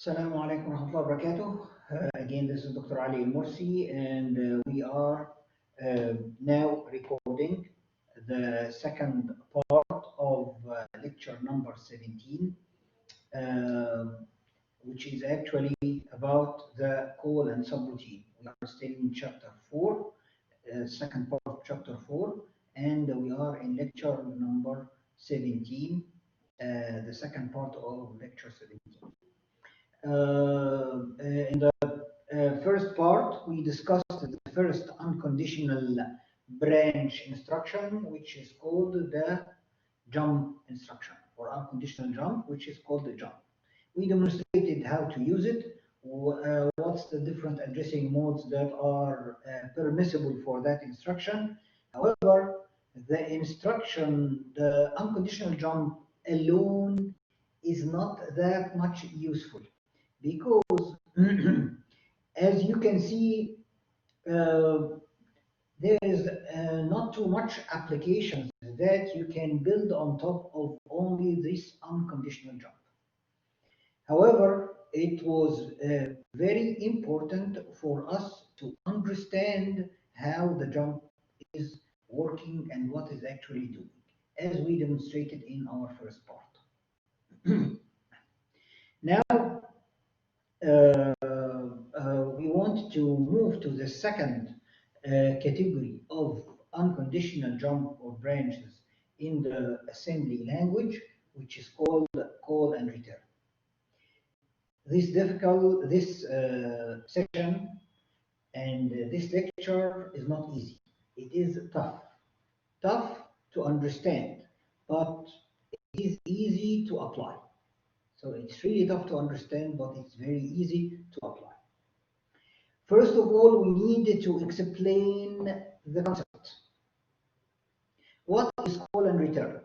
Assalamu alaikum wa rahmatullahi wa barakatuh. Again, this is Dr. Ali El-Moursy, and we are now recording the second part of lecture number 17, um, which is actually about the call and subroutine. We are still in chapter 4, second part of chapter 4, and we are in lecture number 17, the second part of lecture 17. In the first part, we discussed the first unconditional branch instruction, which is called the jump instruction, or unconditional jump, which is called the jump. We demonstrated how to use it, what's the different addressing modes that are permissible for that instruction. However, the unconditional jump alone is not that much useful because as you can see, uh, there is not too much applications that you can build on top of only this unconditional jump. However, it was very important for us to understand how the jump is working and what is actually doing, as we demonstrated in our first part. Now, we want to move to the second category of unconditional jump or branches in the assembly language, which is called call and return. This section and this lecture is not easy. It is tough to understand, but it is easy to apply. So it's really tough to understand, but it's very easy to apply. First of all, we need to explain the concept. What is call and return?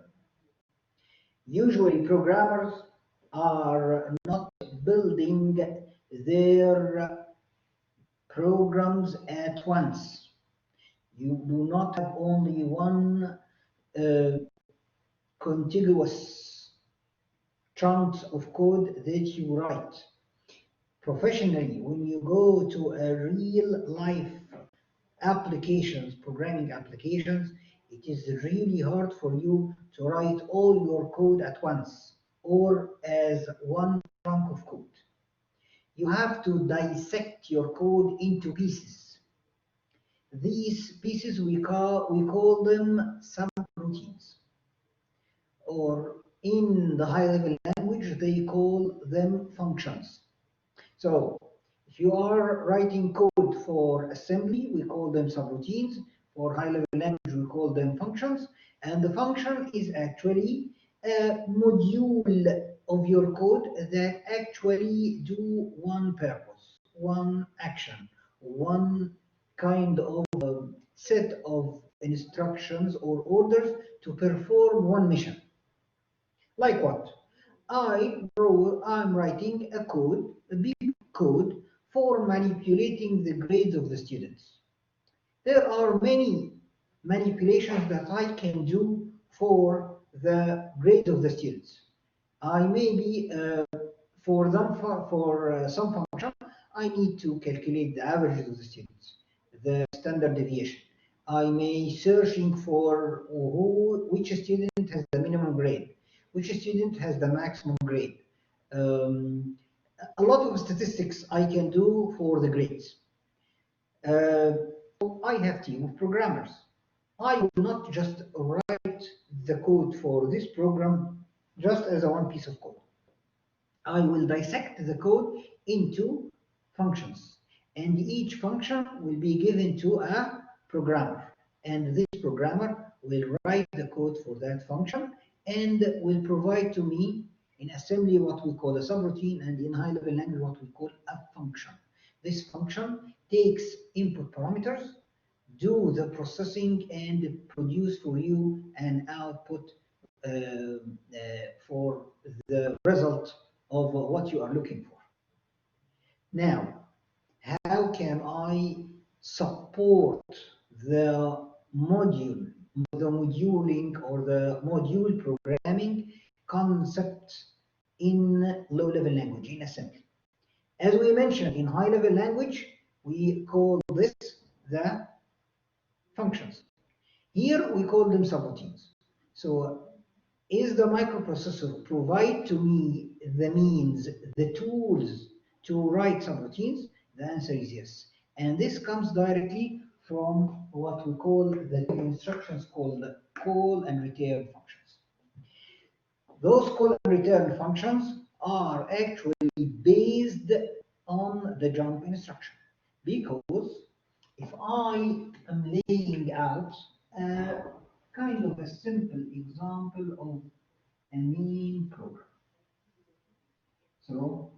Usually programmers are not building their programs at once. You do not have only one contiguous chunks of code that you write. Professionally, when you go to a real life programming applications, it is really hard for you to write all your code at once or as one chunk of code. You have to dissect your code into pieces. These pieces we call them subroutines, or in the high level language they call them functions. So if you are writing code for assembly, we call them subroutines. For high-level language, we call them functions. And the function is actually a module of your code that actually do one purpose, one action, one kind of set of instructions or orders to perform one mission. Like what? I'm writing a big code for manipulating the grades of the students. There are many manipulations that I can do for the grades of the students. I may be for some function, I need to calculate the averages of the students, the standard deviation. I may searching for which student has the minimum grade, which student has the maximum grade. Um, a lot of statistics I can do for the grades. Uh, I have team of programmers. I will not just write the code for this program just as a one piece of code. I will dissect the code into functions, and each function will be given to a programmer, and this programmer will write the code for that function and will provide to me in assembly what we call a subroutine, and in high level language what we call a function. This function takes input parameters, do the processing, and produce for you an output for the result of what you are looking for. Now, how can I support the moduling or the module programming concept in low-level language, in assembly? As we mentioned in high-level language, we call this the functions. Here we call them subroutines. So is the microprocessor provide to me the means, the tools to write subroutines? The answer is yes. And this comes directly from what we call the instructions called call and return functions. Those call and return functions are actually based on the jump instruction. Because if I am laying out a kind of a simple example of a main program. So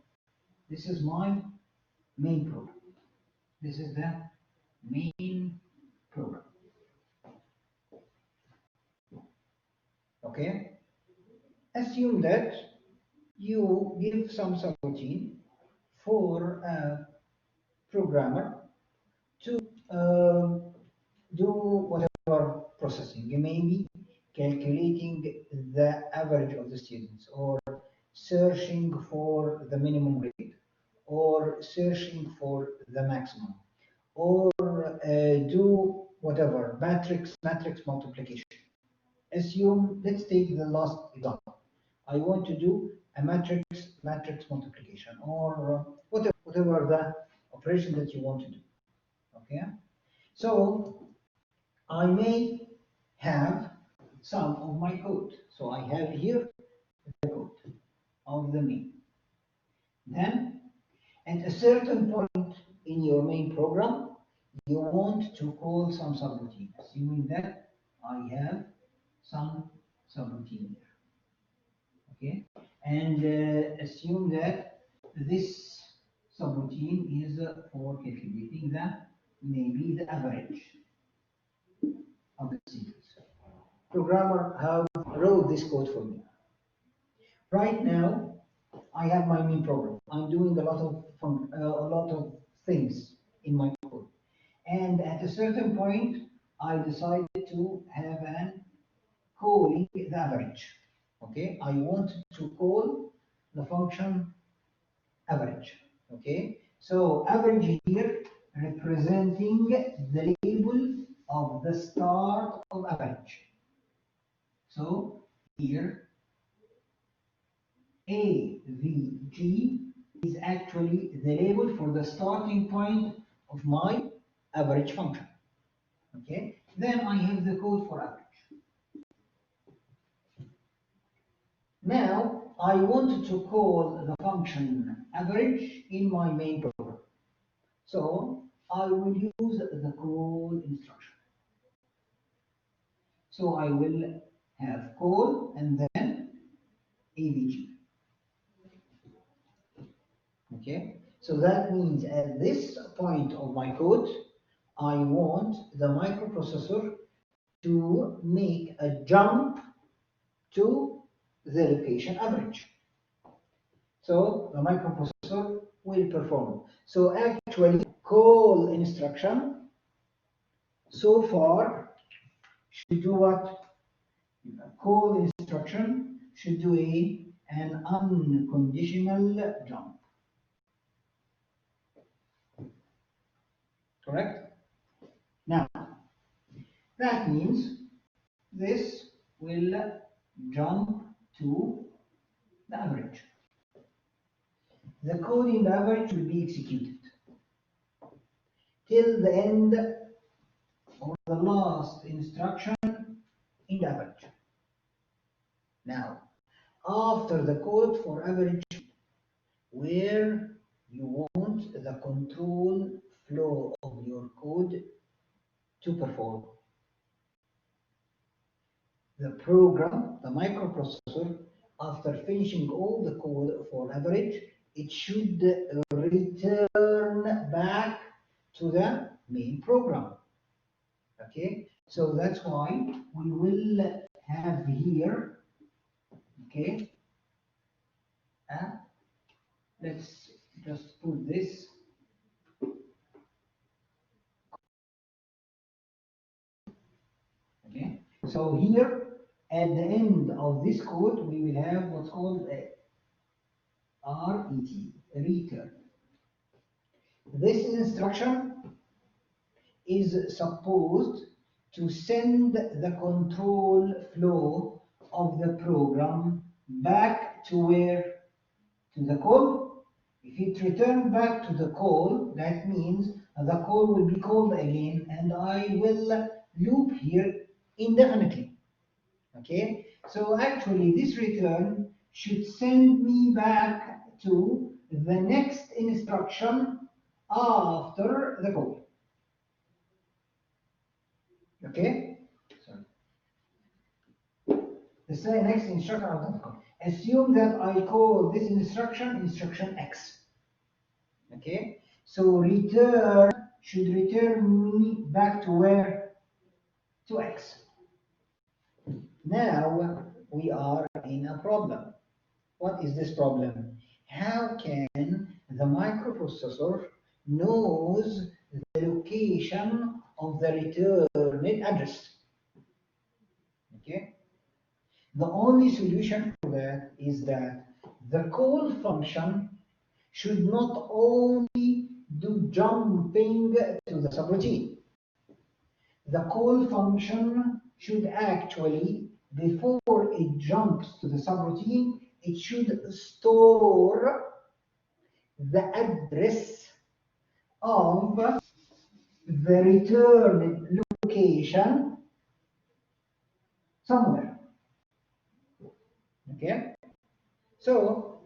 this is my main program. This is the main program. Okay? Assume that you give some subroutine for a programmer to do whatever processing. Maybe calculating the average of the students, or searching for the minimum grade, or searching for the maximum, or do whatever matrix multiplication. Assume, let's take the last example. I want to do a matrix multiplication, or whatever the operation that you want to do. Okay, so I may have some of my code. So I have here the code of the main. Then at a certain point in your main program, you want to call some subroutine, assuming that I have some subroutine there. Okay, and assume that this subroutine is for calculating the maybe the average of the sequence. Programmer have wrote this code for me. Right now, I have my main program. I'm doing a lot of things in my code, and at a certain point, I decided to have an calling the average. Okay, I want to call the function average. Okay, so average here representing the label of the start of average. So here AVG is actually the label for the starting point of my average function. Okay, then I have the code for average. Now I want to call the function average in my main program. So I will use the call instruction. So I will have call and then AVG. Okay, so that means at this point of my code, I want the microprocessor to make a jump to the location average. So the microprocessor will perform. So actually, call instruction so far should do what? Call instruction should do an unconditional jump. Correct? Now, that means this will jump to the average. The code in the average will be executed till the end of the last instruction in the average. Now, after the code for average, where you want the control flow of your code to perform. The program, the microprocessor, after finishing all the code for average, it should return back to the main program. Okay, so that's why we will have here, okay, let's just put this. Okay, so here at the end of this code, we will have what's called a RET, return. This instruction is supposed to send the control flow of the program back to where? To the call. If it returns back to the call, that means the call will be called again and I will loop here indefinitely. Okay, so actually this return should send me back to the next instruction after the call. Okay, so the next instruction after the call. Assume that I call this instruction X. Okay, so return should return me back to where? To X. Now we are in a problem. What is this problem? How can the microprocessor knows the location of the returned address? Okay. The only solution for that is that the call function should not only do jumping to the subroutine. The call function should actually, before it jumps to the subroutine, it should store the address of the return location somewhere. Okay? So,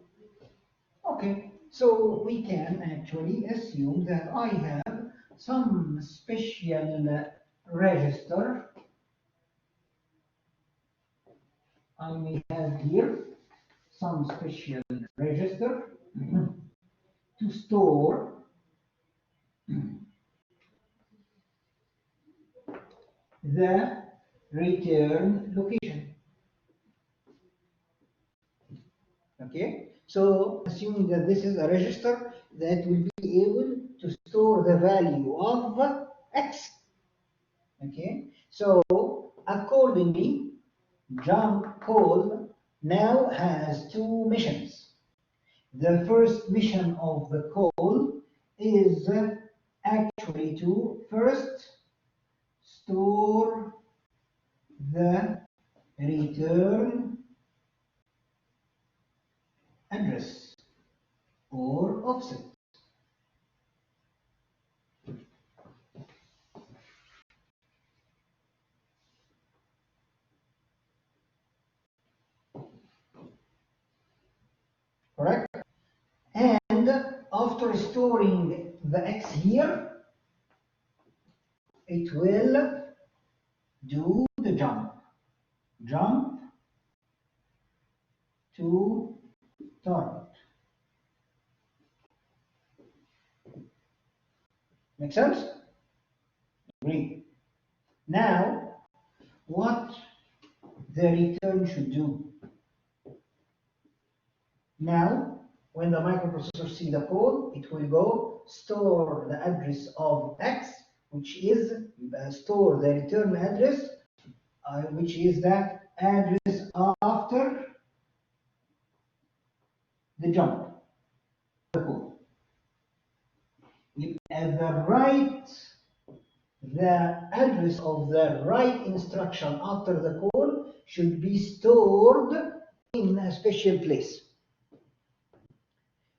okay, so we can actually assume that I have some special register. I may have here some special register to store the return location. Okay, so assuming that this is a register that will be able to store the value of X. Okay, so accordingly, jump call now has two missions. The first mission of the call is actually to first store the return address or offset. Correct? And after storing the X here, it will do the jump to target. Make sense? Great. Now, what the return should do. Now, when the microprocessor sees the call, it will go store the address of X, which is store the return address, which is that address after the jump, the call. At the right, the address of the right instruction after the call should be stored in a special place.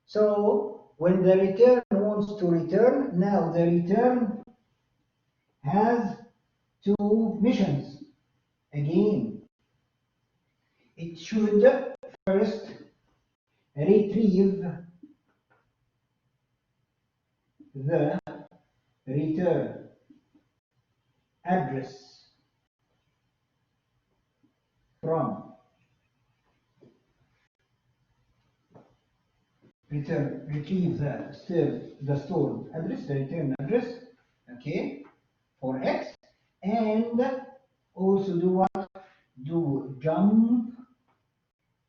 So when the return wants to return, now the return has two missions. Again, it should first retrieve the return address from retrieve the stored address, the return address, okay, for X, and also do what? Do jump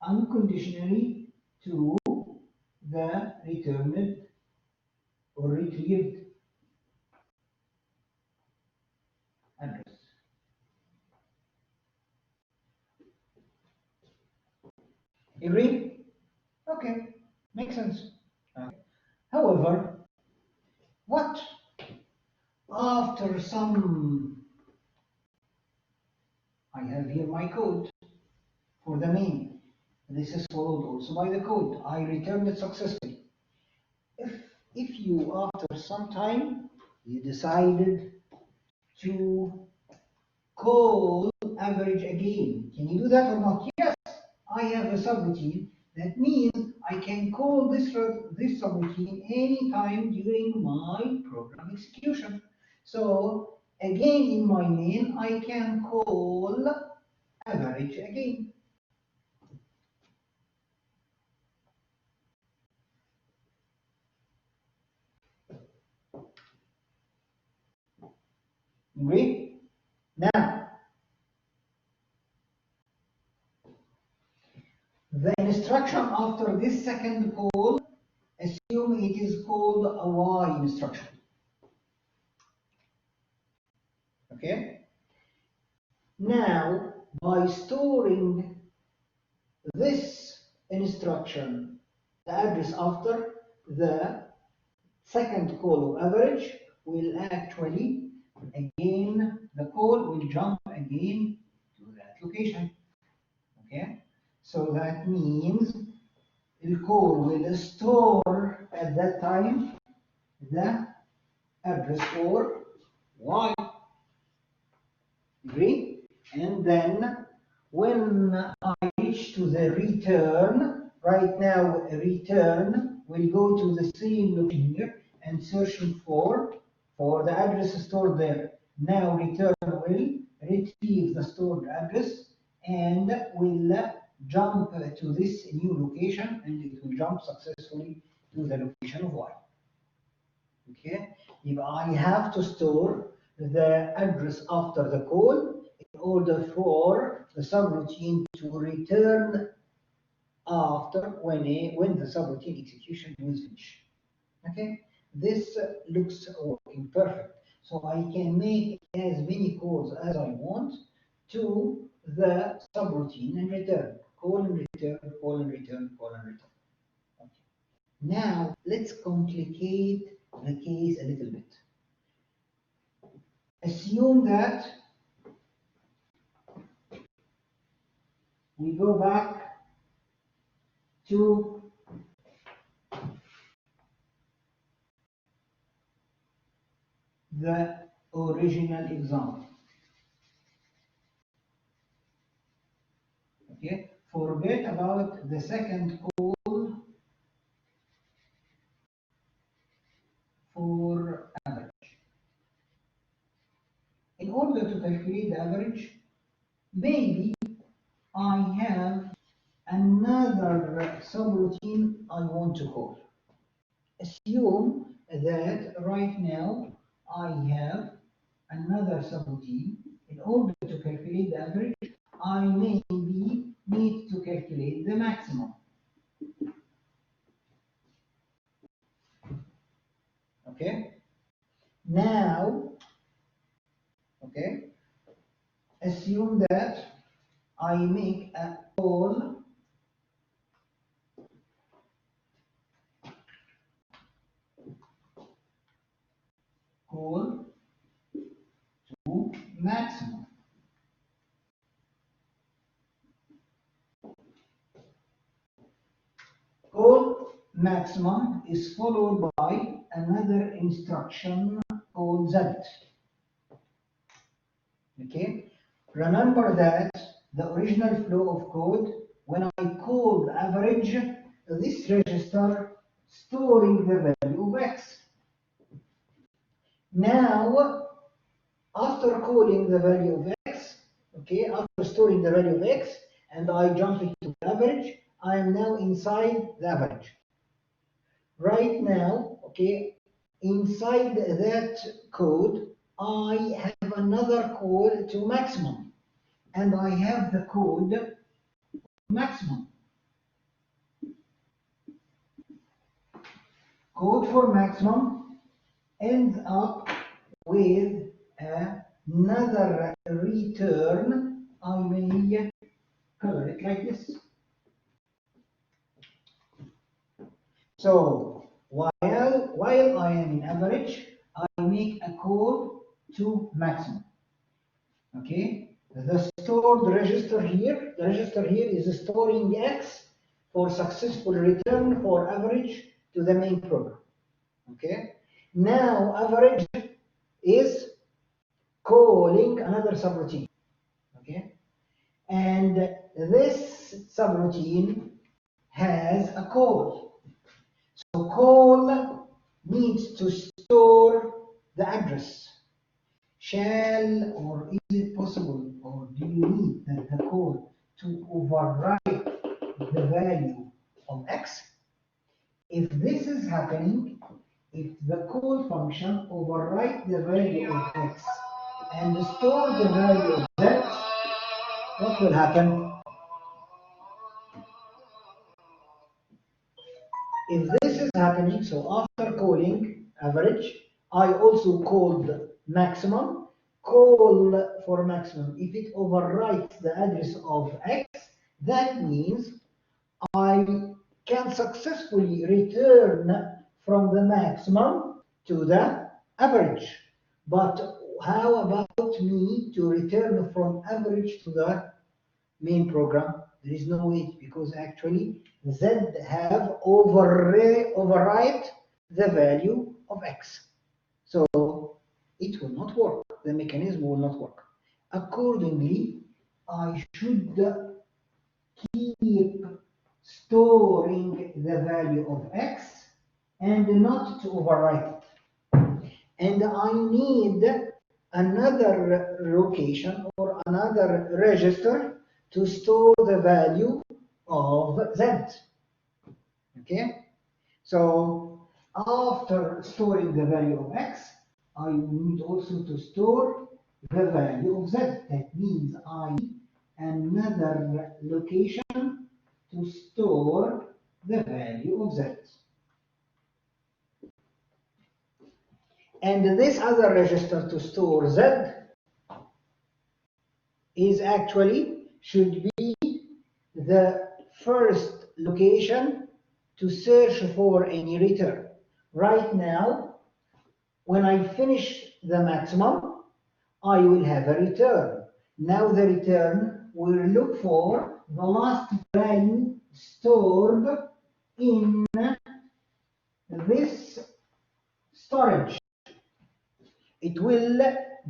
unconditionally to the returned or retrieved address. Agree? Okay, makes sense. Okay. However, But after some, I have here my code for the main. This is followed also by the code. I returned it successfully. If, if you, after some time, you decided to call average again, can you do that or not? Yes, I have a subroutine. That means I can call this subroutine anytime during my program execution. So again in my main, I can call average again. Agree? Now, the instruction after this second call, assume it is called a Y instruction. Okay? Now, by storing this instruction, the address after the second call of average will actually, again, the call will jump again to that location. Okay? So that means the call will store at that time the address for Y. Agree? And then when I reach to the return, right now return will go to the same location here and searching for the address stored there. Now return will retrieve the stored address and will jump to this new location, and it will jump successfully to the location of Y. Okay, if I have to store the address after the call in order for the subroutine to return after when the subroutine execution will finish. Okay, this looks working perfect. So I can make as many calls as I want to the subroutine and return. Call and return, call and return, call and return. Okay. Now let's complicate the case a little bit. Assume that we go back to the original example. Okay, forget about the second call for average. In order to calculate the average, maybe I have another subroutine I want to call. Assume that right now I have another subroutine. In order to calculate the average, I maybe need to calculate the maximum. Okay? Now, okay, assume that I make a call to maximum. Call maximum is followed by another instruction called Z. Okay? Remember that the original flow of code, when I called average, this register storing the value of x. Now, after calling the value of x, okay, after storing the value of x, and I jump into average, I am now inside the average. Right now, okay, inside that code, I have another call to maximum, and I have the code maximum. Code for maximum ends up with another return. I may color it like this. So while while I am in average, I make a call to maximum. Okay, the stored register here, the register here is storing X for successful return for average to the main program. Okay, now average is calling another subroutine. Okay, and this subroutine has a call. So call needs to store the address. Shall, or is it possible, or do you need the code to overwrite the value of X? If this is happening, if the call function overwrite the value of X and store the value of Z, what will happen? If this is happening, so after calling average, I also called maximum, call for maximum. If it overwrites the address of X, that means I can successfully return from the maximum to the average. But how about me to return from average to the main program? There is no way, because actually Z have overwrite the value of X. So it will not work. The mechanism will not work. Accordingly, I should keep storing the value of X and not to overwrite it. And I need another location or another register to store the value of Z. Okay? So after storing the value of X, I need also to store the value of Z. That means I need another location to store the value of Z. And this other register to store Z is actually should be the first location to search for any return. Right now, when I finish the maximum, I will have a return. Now the return will look for the last value stored in this storage. It will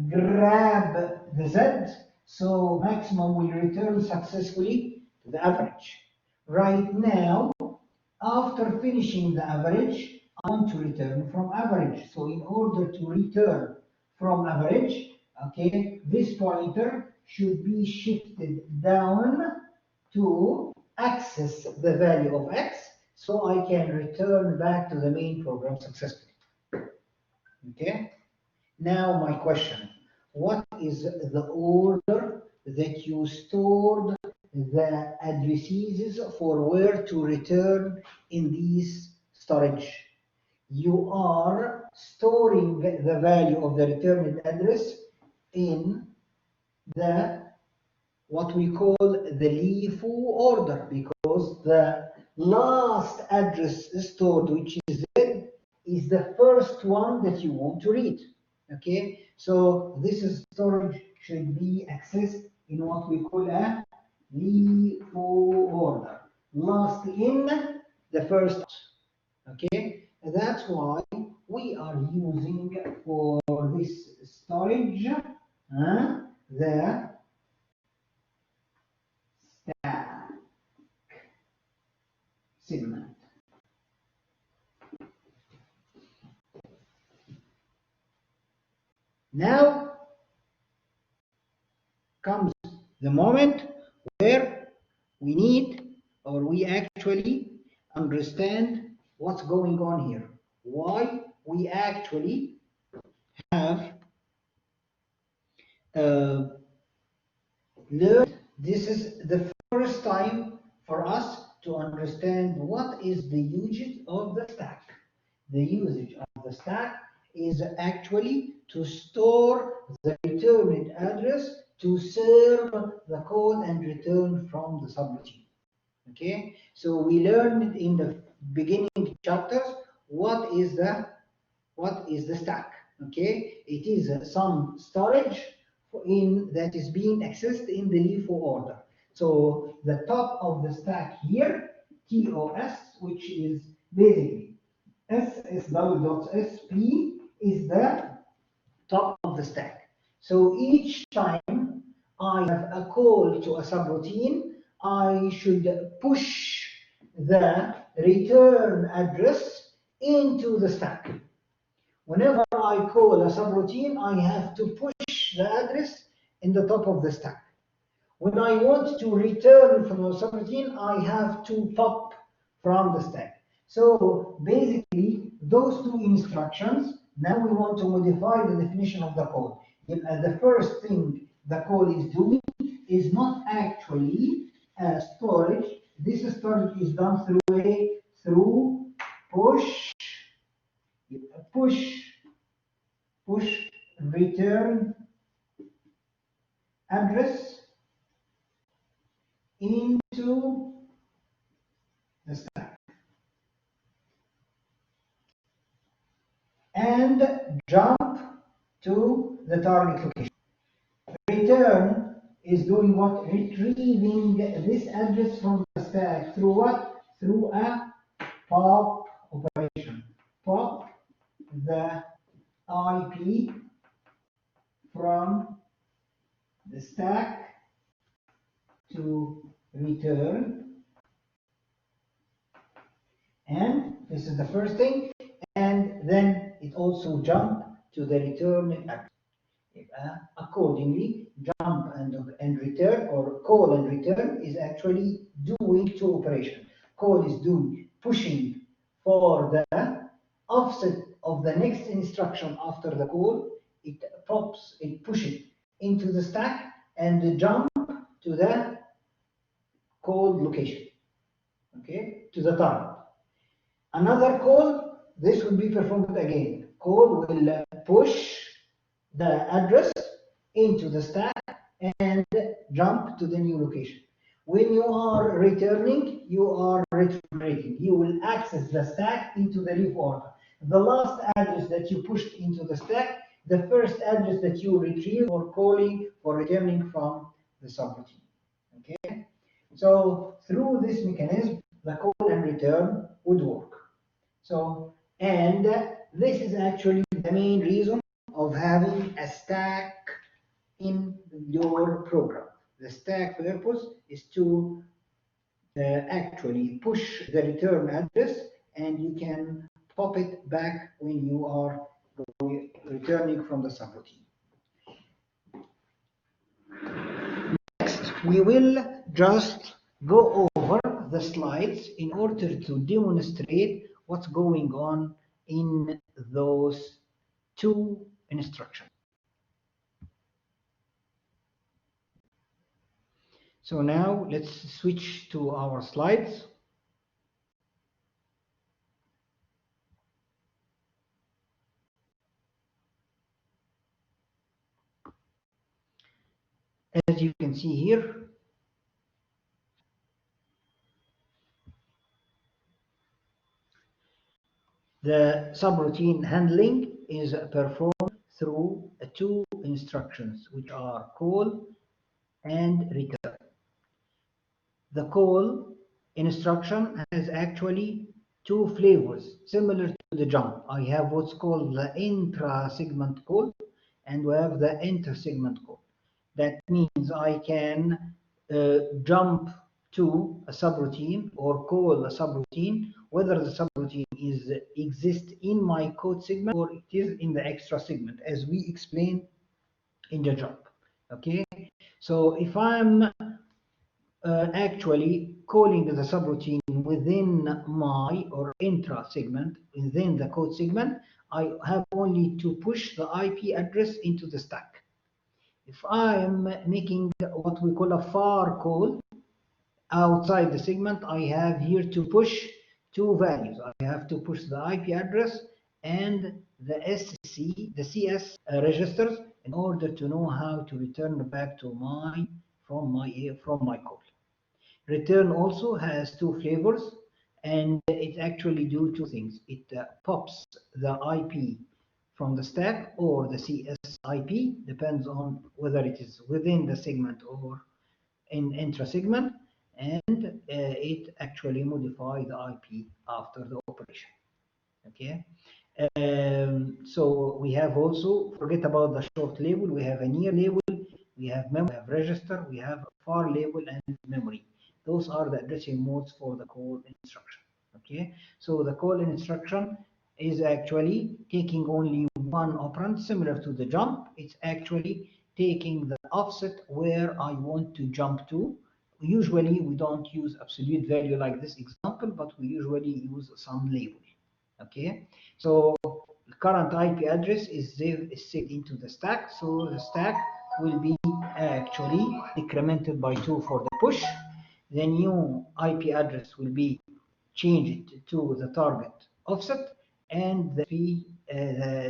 grab the Z, so maximum will return successfully to the average. Right now, after finishing the average, I want to return from average. So in order to return from average, okay, this pointer should be shifted down to access the value of X, so I can return back to the main program successfully. Okay? Now my question, what is the order that you stored the addresses for where to return in these storage? You are storing the value of the returned address in the what we call the LIFO order, because the last address stored, which is Z, is the first one that you want to read. Okay, so this storage should be accessed in what we call a LIFO order. Last in, the first out. Okay, that's why we are using for this storage the stack segment. Now comes the moment where we need, or we actually understand what's going on here. Why we actually have learned. This is the first time for us to understand what is the usage of the stack. The usage of the stack is actually to store the returned address to serve the code and return from the subroutine. Okay, so we learned in the beginning chapters what is the what is the stack. Okay, it is some storage that is being accessed in the LIFO order. So the top of the stack here, TOS, which is basically SSW.SP, is the top of the stack. So each time I have a call to a subroutine, I should push the return address into the stack. Whenever I call a subroutine, I have to push the address in the top of the stack. When I want to return from the subroutine, I have to pop from the stack. So basically, those two instructions, now we want to modify the definition of the code. The first thing the code is doing is not actually storage. This storage is done through push, push, push return address into the stack and jump to the target location. Return is doing what? Retrieving this address from the stack through what? Through a pop operation. Pop the IP from the stack to return, and this is the first thing, and then it also jump to the return address. Accordingly, jump and return, or call and return, is actually doing two operations. Call is doing pushing for the offset of the next instruction after the call. It pushes into the stack and jump to the call location, okay, to the target. Another call, this will be performed again. Call will push the address into the stack and jump to the new location. When you are returning, you are retrieving. You will access the stack into the leaf order. The last address that you pushed into the stack, the first address that you retrieve or calling or returning from the subroutine. Okay? So through this mechanism, the call and return would work. So, and this is actually the main reason of having a stack in your program. The stack purpose is to actually push the return address, and you can pop it back when you are returning from the subroutine. Next, we will just go over the slides in order to demonstrate what's going on in those two instructions. So now let's switch to our slides. As you can see here, the subroutine handling is performed through two instructions, which are call and return. The call instruction has actually two flavors, similar to the jump. I have what's called the intra-segment call, and we have the inter-segment call. That means I can jump to a subroutine or call a subroutine, whether the subroutine exists in my code segment or it is in the extra segment, as we explained in the jump. Okay, so if I'm actually calling the subroutine within my or intra segment, within the code segment, I have only to push the IP address into the stack. If I'm making what we call a far call outside the segment, I have here to push two values. I have to push the IP address and the CS registers in order to know how to return back to from my call. Return also has two flavors, and it actually do two things. It pops the IP from the stack or the CS IP, depends on whether it is within the segment or in intra-segment, and it actually modify the IP after the operation. Okay. So we have also, forget about the short label, we have a near label, we have memory, we have register, we have far label and memory. Those are the addressing modes for the call instruction. Okay, so the call instruction is actually taking only one operand, similar to the jump. It's actually taking the offset where I want to jump to. Usually we don't use absolute value like this example, but we usually use some label. Okay, so the current IP address is saved into the stack, so the stack will be actually decremented by 2 for the push. The new IP address will be changed to the target offset, and the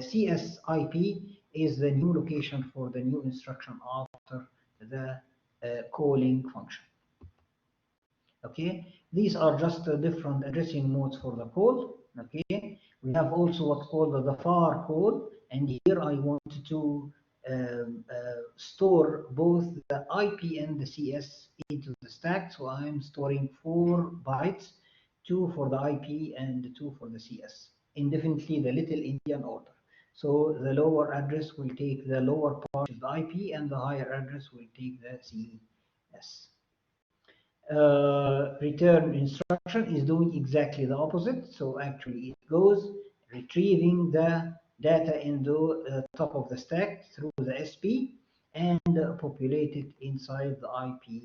CS IP is the new location for the new instruction after the calling function. Okay, these are just different addressing modes for the call. Okay, we have also what's called the far call, and here I want to store both the IP and the CS into the stack. So I'm storing 4 bytes, 2 for the IP and 2 for the CS, indefinitely the little Indian order. So the lower address will take the lower part of the IP, and the higher address will take the CS. Return instruction is doing exactly the opposite. So actually it goes retrieving the data in the top of the stack through the SP and populate it inside the IP,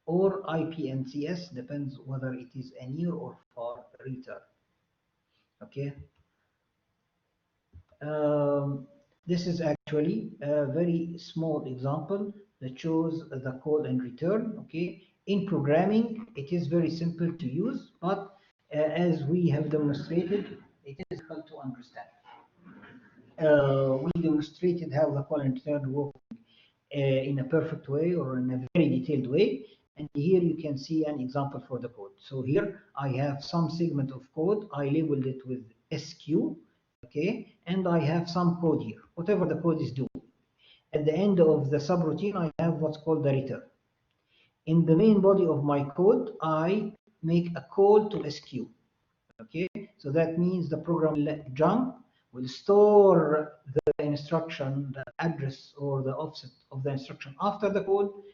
or IP and CS, depends whether it is a near or far return. Okay. This is actually a very small example that shows the call and return. Okay, in programming it is very simple to use, but as we have demonstrated, it is difficult to understand. We demonstrated how the call and return work in a perfect way or in a very detailed way. And here you can see an example for the code. So here I have some segment of code. I labeled it with SQ. Okay, and I have some code here, whatever the code is doing. At the end of the subroutine, I have what's called the return. In the main body of my code, I make a call to SQ. Okay, so that means the program will jump, will store the instruction, the address or the offset of the instruction after the call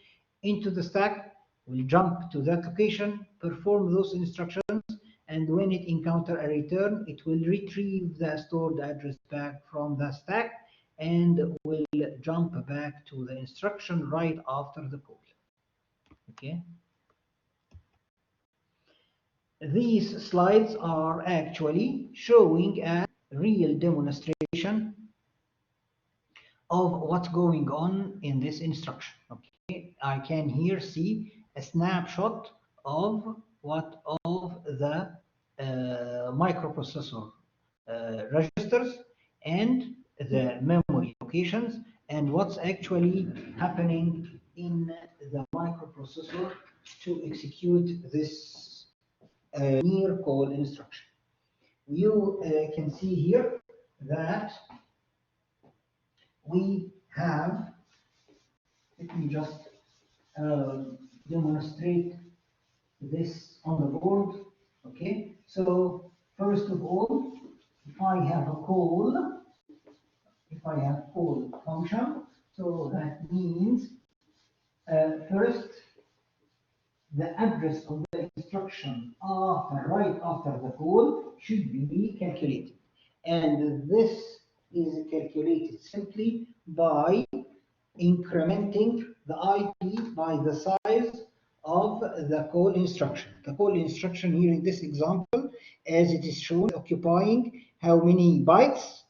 into the stack, will jump to that location, perform those instructions, and when it encounters a return, it will retrieve the stored address back from the stack and will jump back to the instruction right after the call. Okay. These slides are actually showing a real demonstration of what's going on in this instruction. Okay, I can here see a snapshot of what of the microprocessor registers and the memory locations, and what's actually happening in the microprocessor to execute this near call instruction. You can see here that we have, let me just demonstrate this on the board. Okay, so first of all, if I have a call, if I have call function, so that means first the address of the instruction right after the call should be calculated, and this is calculated simply by incrementing the IP by the size of the call instruction. The call instruction here in this example, as it is shown, occupying how many bytes?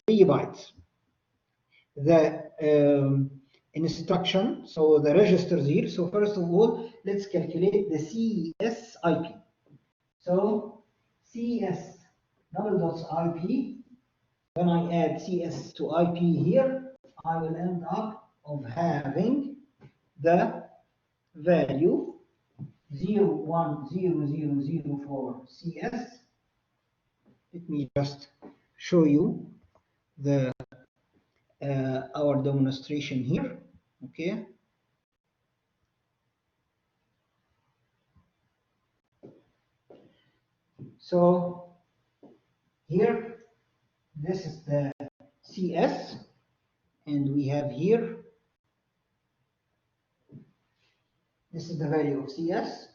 3 bytes. The instruction, so the registers here. So first of all, let's calculate the CS IP. So CS double dots IP, when I add CS to IP here, I will end up of having the value 01000 for CS. Let me just show you the our demonstration here. Okay. So here, this is the CS, and we have here, this is the value of CS.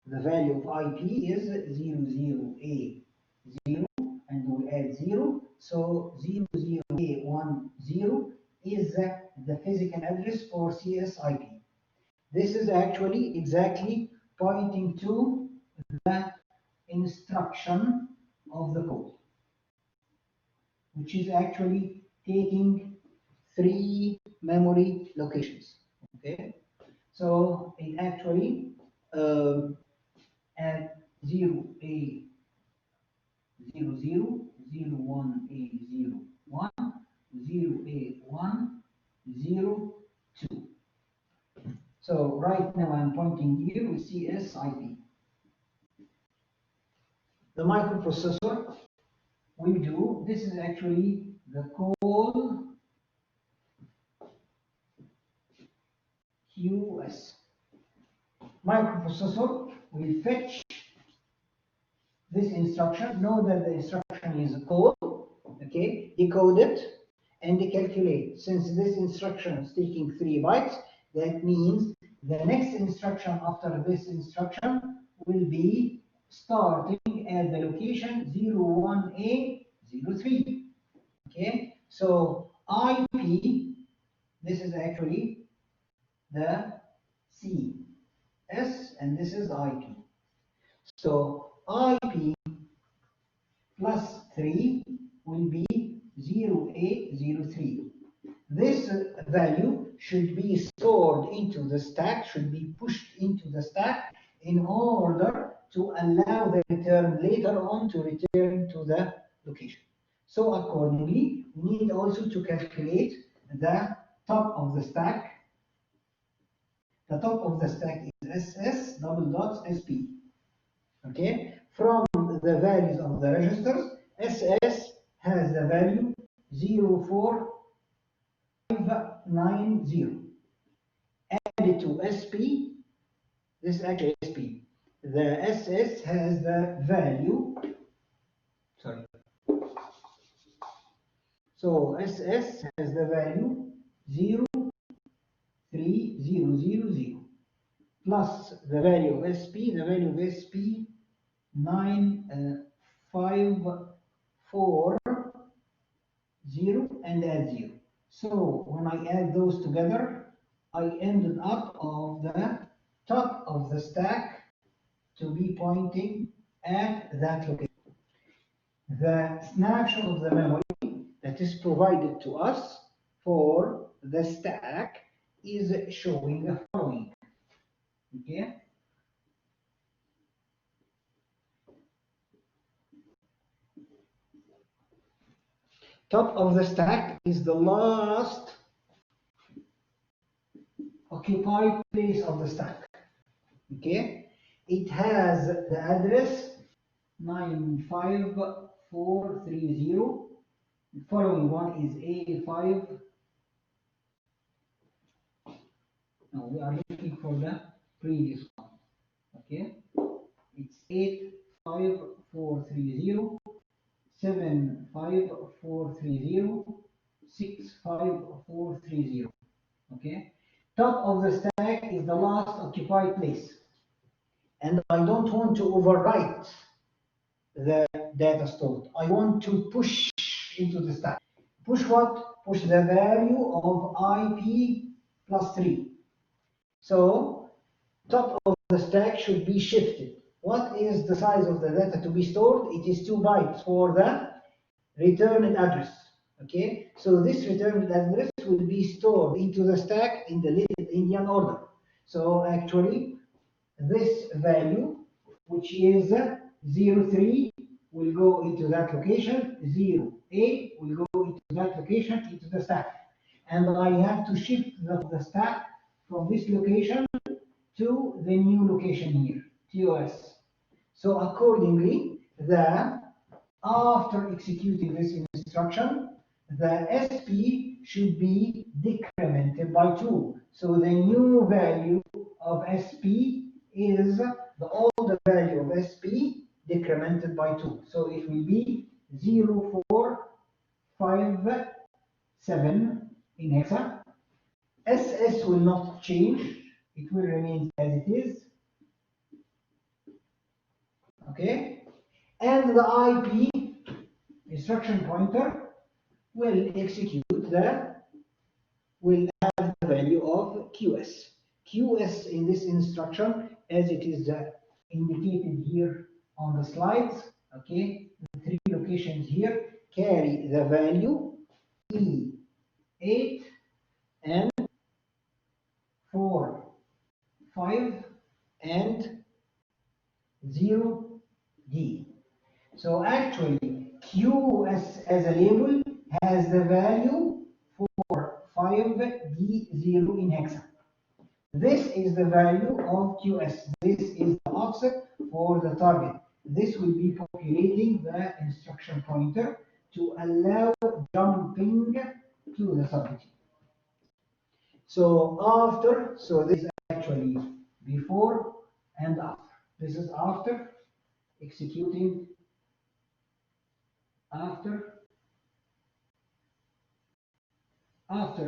The value of IP is 00A0, and we add 0. So 00A10 is the physical address for CS IP. This is actually exactly pointing to the instruction of the code, which is actually taking 3 memory locations. Okay, so it actually at 0A00, 01A01, 0A1, 02. So right now I'm pointing here with CSIP. The microprocessor will do, this is actually the call QS. Microprocessor will fetch this instruction, know that the instruction is a call, okay, decode it, and calculate. Since this instruction is taking 3 bytes, that means the next instruction after this instruction will be starting at the location 01A03. Okay, so IP, this is actually the CS, and this is IP. So IP plus 3 will be 0803. This value should be stored into the stack, should be pushed into the stack in order to allow the return later on to return to the location. So accordingly, we need also to calculate the top of the stack. The top of the stack is SS double dots SP. Okay, from the values of the registers, SS has the value 04590. Added to SP, this is actually SP. The SS has the value, sorry. So SS has the value 03000 plus the value of SP, the value of SP 9540 and add 0. So when I add those together, I ended up of the top of the stack to be pointing at that location. The snapshot of the memory that is provided to us for the stack is showing the following. Okay. Top of the stack is the last occupied place of the stack. Okay, it has the address 95430. The following one is A5. No, we are looking for the previous one. Okay, it's 85430, 75430, 65430. Okay, top of the stack is the last occupied place, and I don't want to overwrite the data stored. I want to push into the stack. Push what? Push the value of IP plus 3. So top of the stack should be shifted. What is the size of the data to be stored? It is 2 bytes for the returned address. Okay, so this returned address will be stored into the stack in the Little Indian order. So actually, this value, which is 03, will go into that location, 08 will go into that location, into the stack. And I have to shift the stack from this location to the new location here. QS. So accordingly, after executing this instruction, the SP should be decremented by 2. So the new value of SP is the older value of SP decremented by 2. So it will be 0457 in hexa. SS will not change. It will remain as it is. Okay? And the IP instruction pointer will will have the value of QS. QS in this instruction, as it is indicated here on the slides, okay, the 3 locations here carry the value E8 and 4, 5, and 0D. So actually, QS as a label has the value 5D0 in hexa. This is the value of QS. This is the offset for the target. This will be populating the instruction pointer to allow jumping to the subroutine. So this is actually before and after. This is after executing, after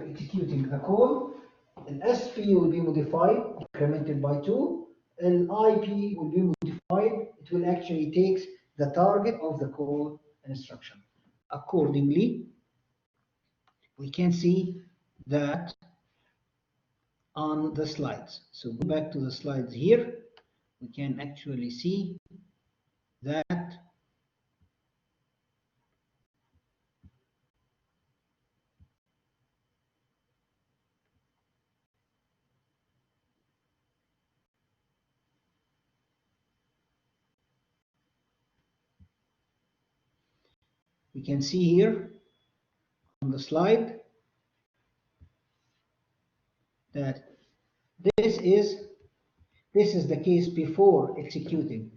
executing the call. An SP will be modified, incremented by 2. An IP will be modified. It will actually take the target of the call instruction. Accordingly, we can see that on the slides. So go back to the slides here. We can actually see that we can see here on the slide that this is the case before executing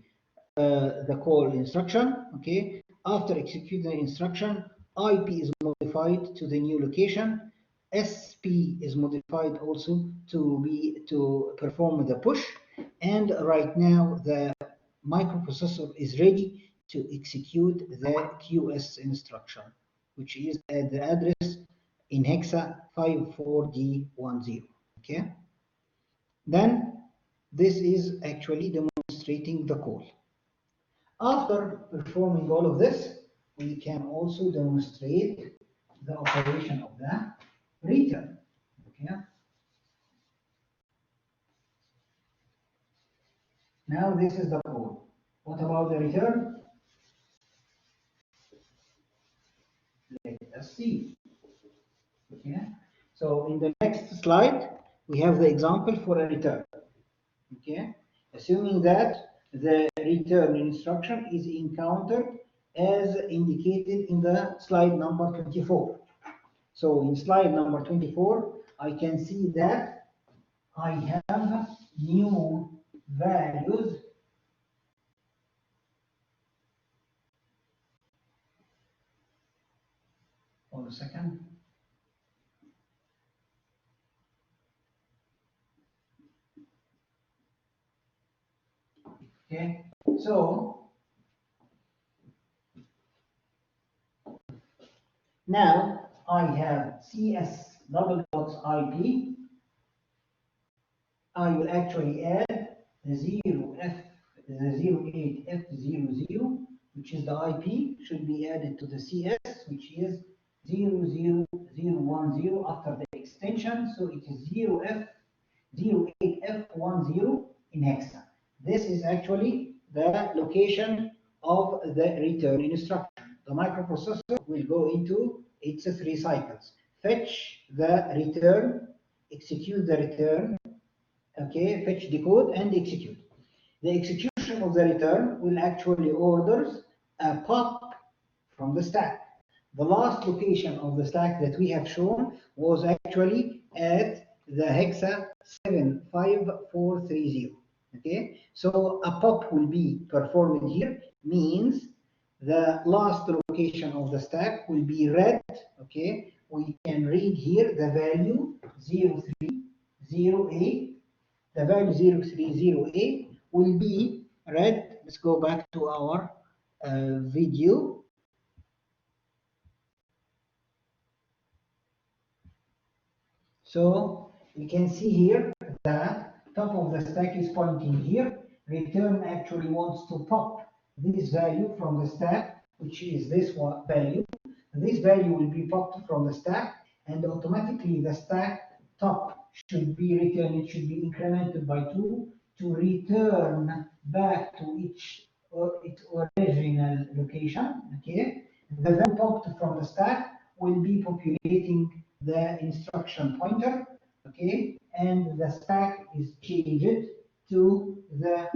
the call instruction. Okay, after executing the instruction, IP is modified to the new location. SP is modified also to perform the push, and right now the microprocessor is ready to execute the QS instruction, which is at the address in hexa 54D10. Okay, then this is actually demonstrating the call. After performing all of this, we can also demonstrate the operation of the return. Okay. Now this is the call. What about the return? Let us see. Okay. So in the next slide, we have the example for a return. Okay. Assuming that the return instruction is encountered as indicated in the slide number 24. So in slide number 24, I can see that I have new values hold a second. Okay, so now I have CS double dots IP. I will actually add the 08F00, which is the IP, should be added to the CS, which is 00010 after the extension. So it is 08F10 in hexa. This is actually the location of the return instruction. The microprocessor will go into its 3 cycles. Fetch the return, execute the return, okay, fetch, decode, and execute. The execution of the return will actually orders a pop from the stack. The last location of the stack that we have shown was actually at the hexa 75430. Okay, so a pop will be performed here, means the last location of the stack will be read. Okay, we can read here the value 0308. The value 0308 will be read. Let's go back to our video. So we can see here that top of the stack is pointing here. Return actually wants to pop this value from the stack, which is this one value. This value will be popped from the stack, and automatically the stack top should be returned. It should be incremented by 2 to return back to its original location. Okay, the value popped from the stack will be populating the instruction pointer. Okay, and the stack is changed to the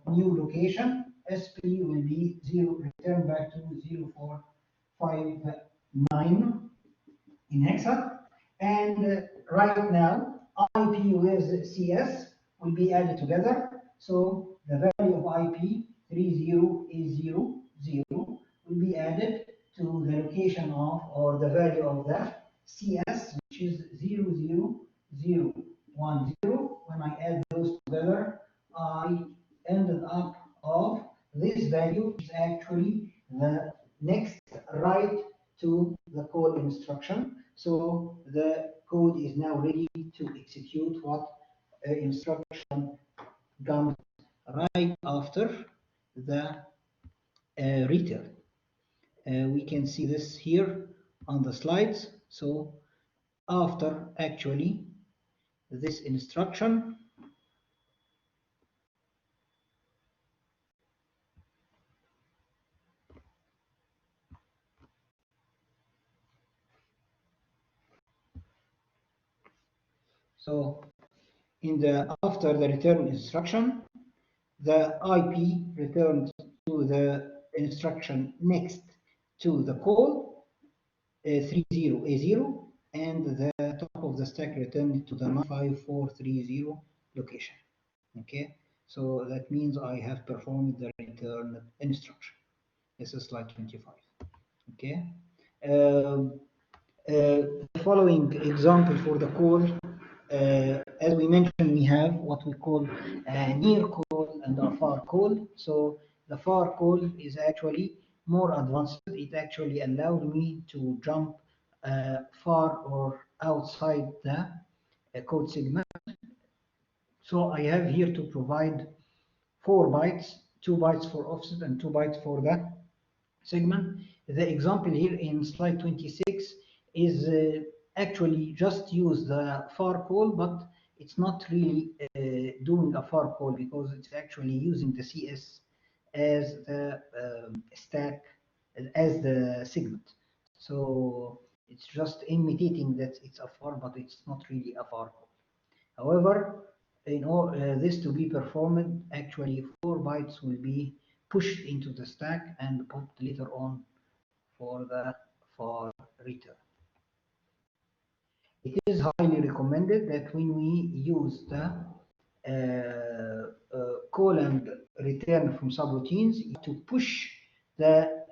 new location. SP will be 0, return back to 0459 in hexa. And right now, IP with CS will be added together. So the value of IP 30A00 will be added to the location of, or the value of the CS, which is 00010. When I add those together, I ended up of this value, which is actually the next write to the call instruction. So the code is now ready to execute what instruction comes right after the return. We can see this here on the slides. So after actually this instruction, so in the after the return instruction, the IP returned to the instruction next to the call 30A0, and the top of the stack returned to the 95430 location. Okay, so that means I have performed the return instruction. This is slide 25. Okay. The following example for the call, as we mentioned, we have what we call a near call and a far call. So the far call is actually more advanced. It actually allows me to jump far or outside the code segment. So I have here to provide 4 bytes, 2 bytes for offset and 2 bytes for the segment. The example here in slide 26 is actually just use the far call, but it's not really doing a far call because it's actually using the CS as the stack, as the segment. So it's just imitating that it's a far, but it's not really a far call. However, in order this to be performed, actually 4 bytes will be pushed into the stack and popped later on for the for return. It is highly recommended that when we use the call and return from subroutines, you have to push the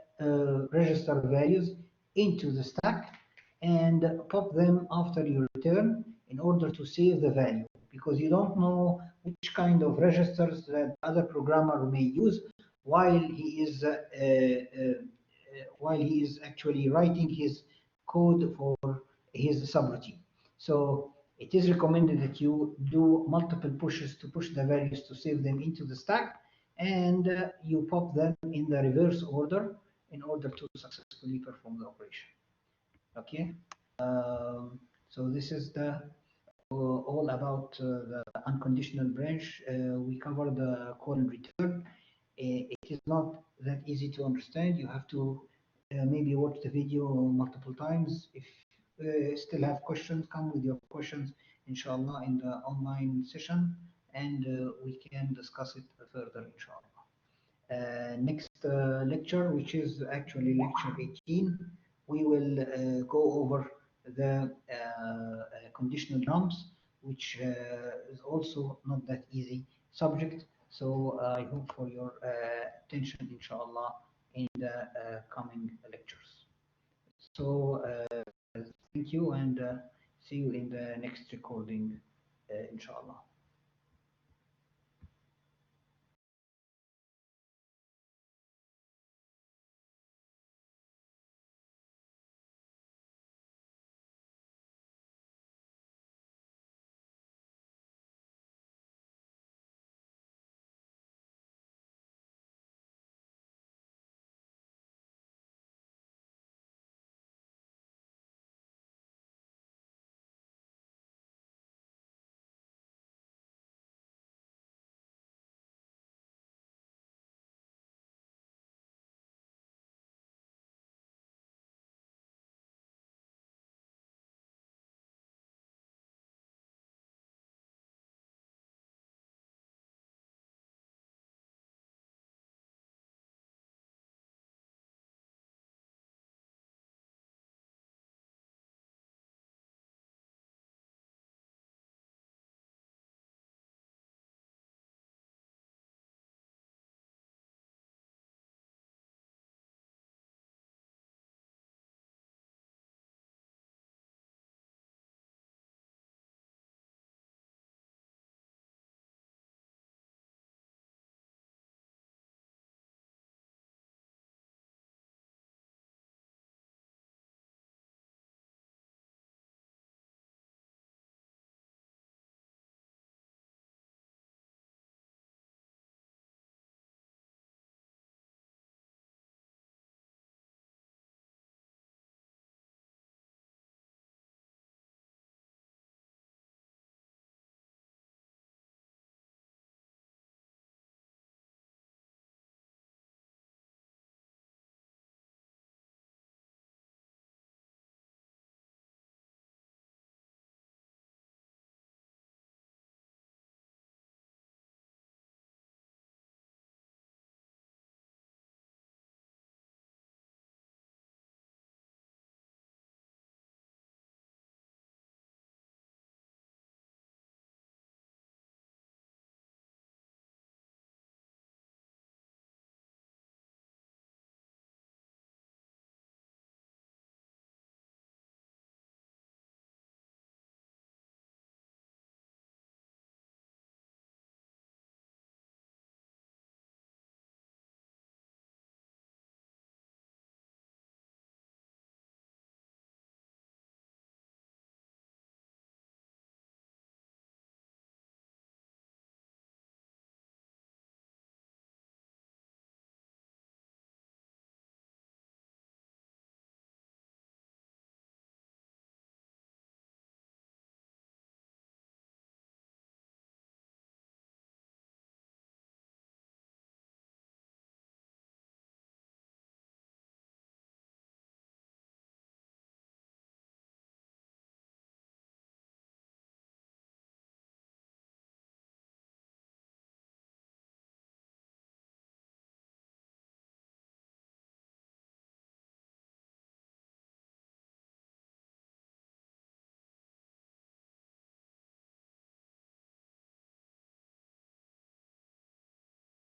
register values into the stack and pop them after you return in order to save the value, because you don't know which kind of registers that other programmer may use while he is actually writing his code for his subroutine. So it is recommended that you do multiple pushes to push the values to save them into the stack, and you pop them in the reverse order in order to successfully perform the operation. Okay, so this is the all about the unconditional branch. We covered the call and return. It is not that easy to understand. You have to maybe watch the video multiple times. If still have questions, come with your questions, inshallah, in the online session, and we can discuss it further, inshallah. Next lecture, which is actually lecture 18, we will go over the conditional jumps, which is also not that easy subject. So I hope for your attention, inshallah, in the coming lectures. So thank you and see you in the next recording, inshallah.